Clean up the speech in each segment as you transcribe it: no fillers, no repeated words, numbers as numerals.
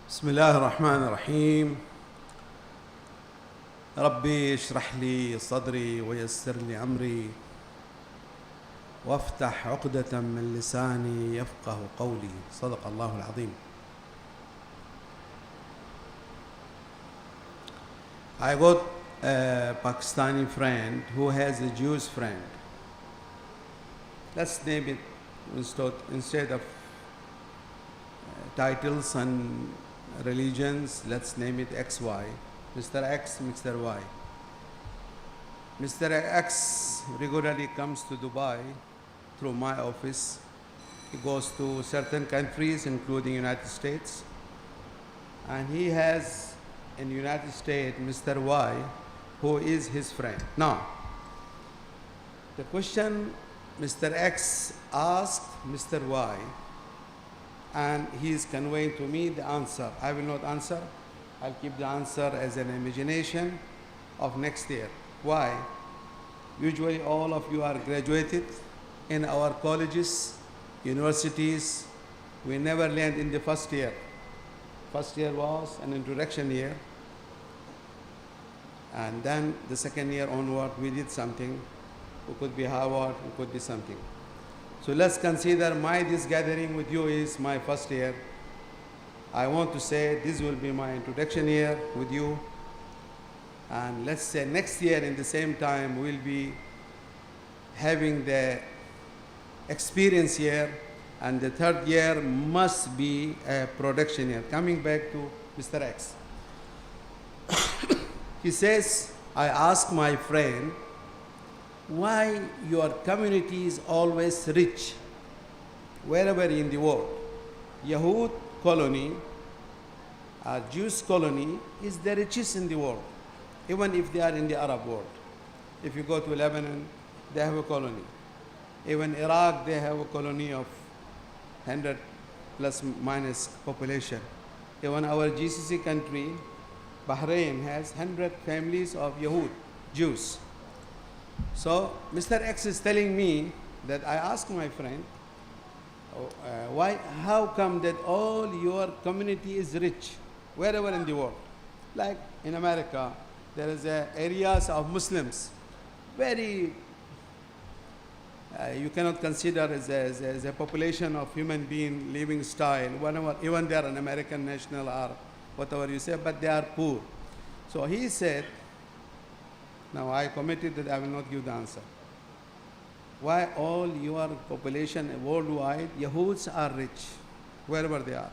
بسم الله الرحمن الرحيم. ربي اشرح لي صدري ويسر لي أمري وافتح عقدة من لساني يفقه قولي. صدق الله العظيم. I got a Pakistani friend who has a Jewish friend. Let's name it instead of titles and religions, let's name it XY. Mr. X, Mr. Y. Mr. X regularly comes to Dubai through my office. He goes to certain countries, including United States. And he has in United States Mr. Y, who is his friend. Now, the question Mr. X asked Mr. Y, and he is conveying to me the answer. I will not answer. I'll keep the answer as an imagination of next year. Why? Usually all of you are graduated in our colleges, universities. We never learned in the first year. First year was an introduction year. And then the second year onward, we did something. We could be Harvard, we could be something. So let's consider this gathering with you is my first year. I want to say this will be my introduction year with you. And let's say next year in the same time we'll be having the experience year, and the third year must be a production year. Coming back to Mr. X. He says, I asked my friend, why your community is always rich wherever in the world. Yahud colony, Jewish colony is the richest in the world, even if they are in the Arab world. If you go to Lebanon, they have a colony. Even Iraq, they have a colony of 100 plus minus population. Even our GCC country, Bahrain, has 100 families of Yahud, Jews. So Mr. X is telling me that I asked my friend, how come that all your community is rich wherever in the world? Like in America, there is areas of Muslims, very, you cannot consider as a population of human being living style, whatever, even they are an American national or whatever you say, but they are poor. So he said, now I committed that I will not give the answer. Why all your population worldwide, Yahuds are rich, wherever they are?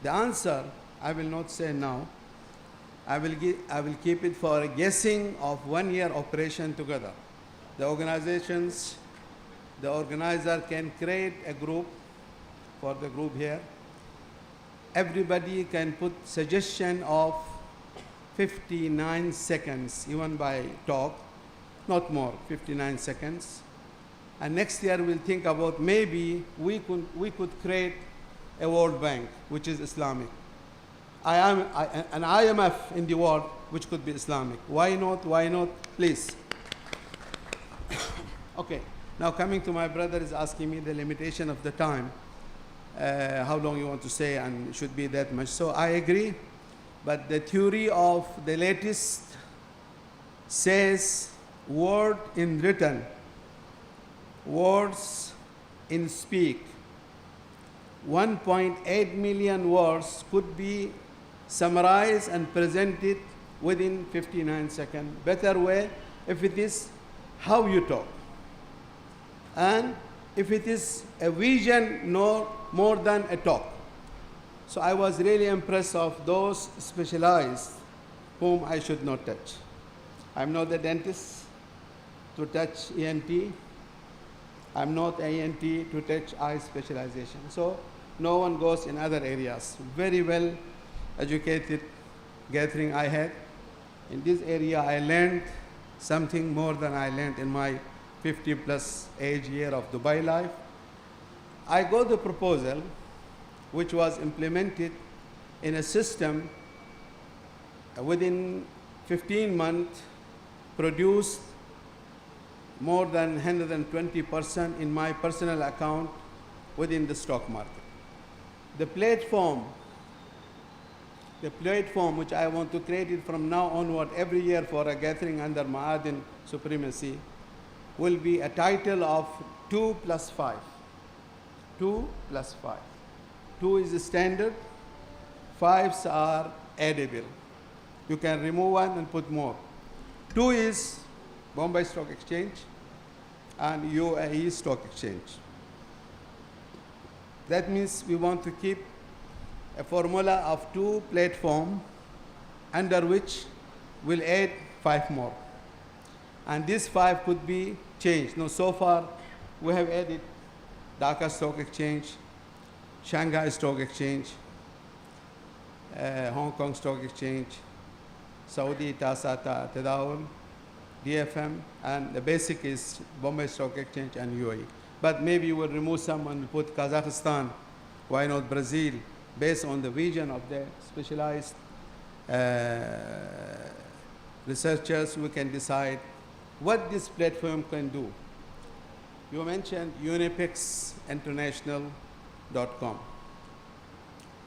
The answer I will not say now. I will keep it for a guessing of 1 year operation together. The organizer can create a group for the group here. Everybody can put suggestion of 59 seconds, even by talk, not more, 59 seconds. And next year we'll think about maybe we could create a World Bank, which is Islamic. An IMF in the world, which could be Islamic. Why not? Why not? Please. Okay, now coming to my brother is asking me the limitation of the time, how long you want to say, and it should be that much. So I agree. But the theory of the latest says word in written, words in speak. 1.8 million words could be summarized and presented within 59 seconds. Better way if it is how you talk. And if it is a vision, no more than a talk. So I was really impressed of those specialized whom I should not touch. I'm not a dentist to touch ENT. I'm not ENT to touch eye specialization. So no one goes in other areas. Very well educated gathering I had. In this area I learned something more than I learned in my 50 plus age year of Dubai life. I got the proposal which was implemented in a system within 15 months, produced more than 120% in my personal account within the stock market. The platform The platform which I want to create it from now onward every year for a gathering under Ma'adin supremacy will be a title of 2 plus 5. 2 plus 5. 2 is the standard, 5s are addable. You can remove one and put more. 2 is Bombay Stock Exchange and UAE Stock Exchange. That means we want to keep a formula of 2 platforms under which we'll add 5 more. And these 5 could be changed. Now, so far, we have added Dhaka Stock Exchange, Shanghai Stock Exchange, Hong Kong Stock Exchange, Saudi Tasata Tadawul, DFM, and the basic is Bombay Stock Exchange and UAE. But maybe we'll remove some and put Kazakhstan, why not Brazil, based on the vision of the specialized researchers. We can decide what this platform can do. You mentioned unipexinternational.com.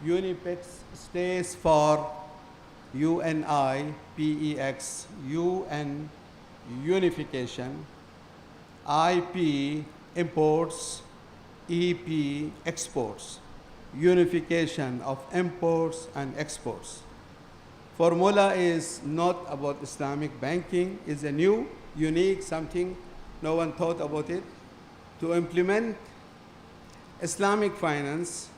Unipix stands for UNIPEX, UN unification, IP imports, EP exports, unification of imports and exports. Formula is not about Islamic banking, it's a new, unique something, no one thought about it, to implement Islamic finance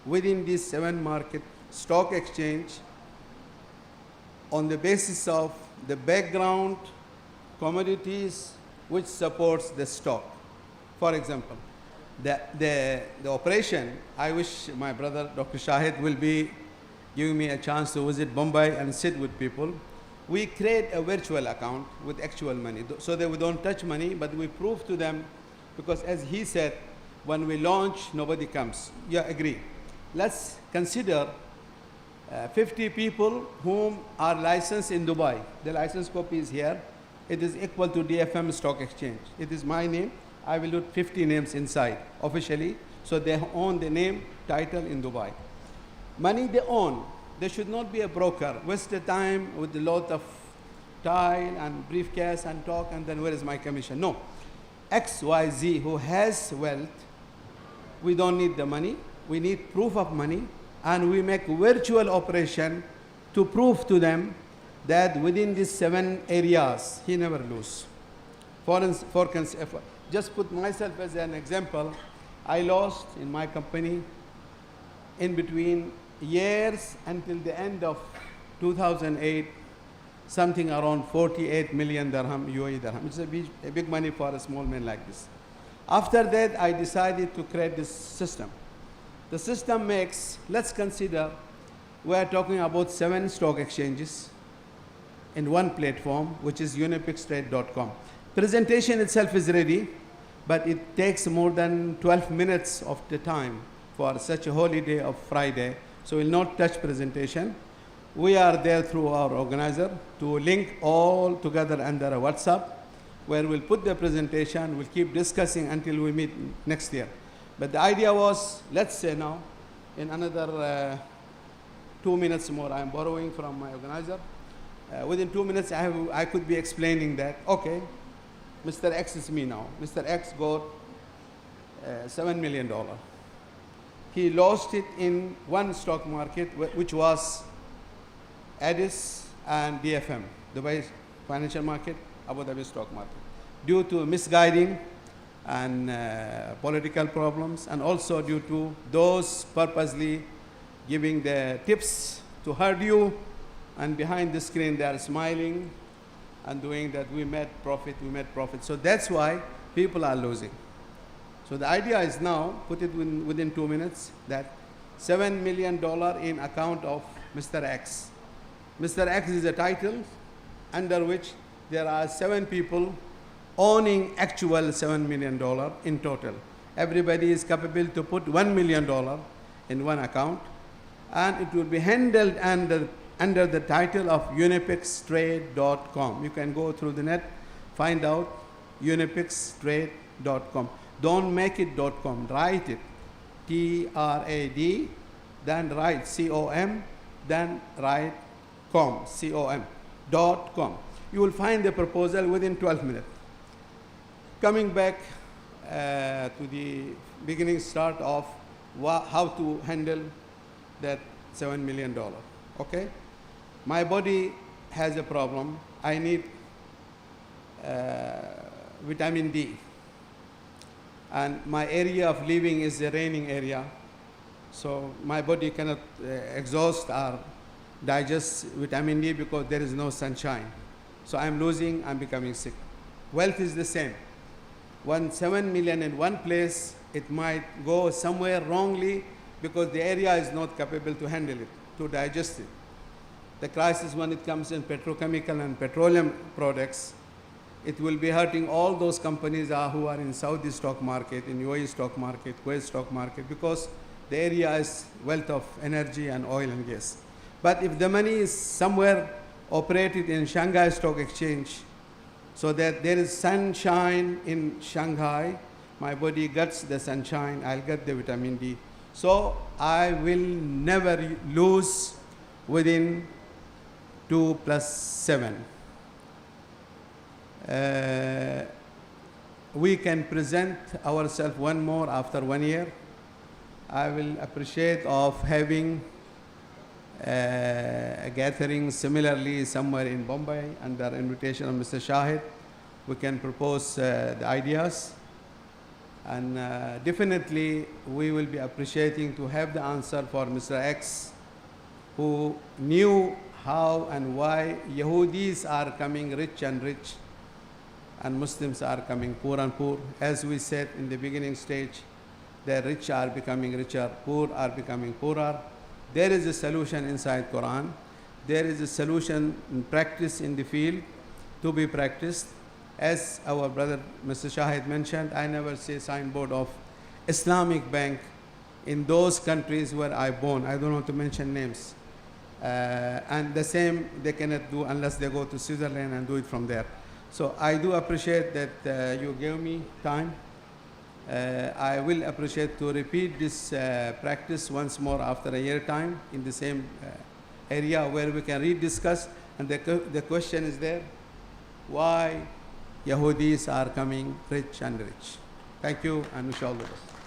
within this 7 market stock exchange on the basis of the background commodities which supports the stock. For example, the operation, I wish my brother Dr. Shahid will be giving me a chance to visit Bombay and sit with people. We create a virtual account with actual money so that we don't touch money, but we prove to them, because as he said, when we launch, nobody comes. Yeah, agree. Let's consider 50 people whom are licensed in Dubai. The license copy is here. It is equal to DFM Stock Exchange. It is my name. I will put 50 names inside officially, so they own the name, title in Dubai. Money they own. They should not be a broker. Waste the time with a lot of tile and briefcase and talk, and then where is my commission? No. XYZ who has wealth, we don't need the money. We need proof of money, and we make virtual operation to prove to them that within these 7 areas, he never lose. Just put myself as an example. I lost in my company in between years until the end of 2008, something around 48 million dirham, UAE dirham. It's a big money for a small man like this. After that, I decided to create this system. The system makes, let's consider, we are talking about 7 stock exchanges in one platform, which is unipextrade.com. Presentation itself is ready, but it takes more than 12 minutes of the time for such a holy day of Friday. So we'll not touch presentation. We are there through our organizer to link all together under a WhatsApp, where we'll put the presentation, we'll keep discussing until we meet next year. But the idea was, let's say now, in another 2 minutes more, I'm borrowing from my organizer. Within 2 minutes, I could be explaining that, okay, Mr. X is me now. Mr. X got $7 million. He lost it in one stock market, which was Addis and DFM, Dubai Financial Market, Abu Dhabi Stock Market, due to misguiding and political problems, and also due to those purposely giving the tips to hurt you, and behind the screen they are smiling and doing that, we made profit. So that's why people are losing. So the idea is now, put it within 2 minutes, that $7 million in account of Mr. X. Mr. X is a title under which there are 7 people owning actual $7 million in total. Everybody is capable to put $1 million in one account, and it will be handled under the title of unipextrade.com. You can go through the net, find out unipextrade.com. Don't make it .com, write it, TRAD, then write COM, then write com, C-O-M, .com. You will find the proposal within 12 minutes. Coming back to the beginning start of how to handle that $7 million, okay? My body has a problem. I need vitamin D. And my area of living is a raining area. So my body cannot exhaust or digest vitamin D because there is no sunshine. So I'm becoming sick. Wealth is the same. When 7 million in one place, it might go somewhere wrongly because the area is not capable to handle it, to digest it. The crisis when it comes in petrochemical and petroleum products, it will be hurting all those companies who are in Saudi stock market, in UAE stock market, Kuwait stock market, because the area is wealth of energy and oil and gas. But if the money is somewhere operated in Shanghai Stock Exchange, so that there is sunshine in Shanghai, my body gets the sunshine, I'll get the vitamin D. So I will never lose within 2 + 7. We can present ourselves one more after 1 year. I will appreciate of having a gathering similarly somewhere in Bombay under invitation of Mr. Shahid. We can propose the ideas, and definitely we will be appreciating to have the answer for Mr. X, who knew how and why Yahudis are coming rich and rich and Muslims are coming poor and poor. As we said in the beginning stage, the rich are becoming richer, poor are becoming poorer. There is a solution inside Quran. There is a solution in practice in the field to be practiced. As our brother Mr. Shahid mentioned, I never see signboard of Islamic bank in those countries where I born. I don't want to mention names. And the same they cannot do unless they go to Switzerland and do it from there. So I do appreciate that you gave me time. I will appreciate to repeat this practice once more after a year time in the same area where we can rediscuss. And the question is there, why Yahudis are coming rich and rich. Thank you, and wish all the best.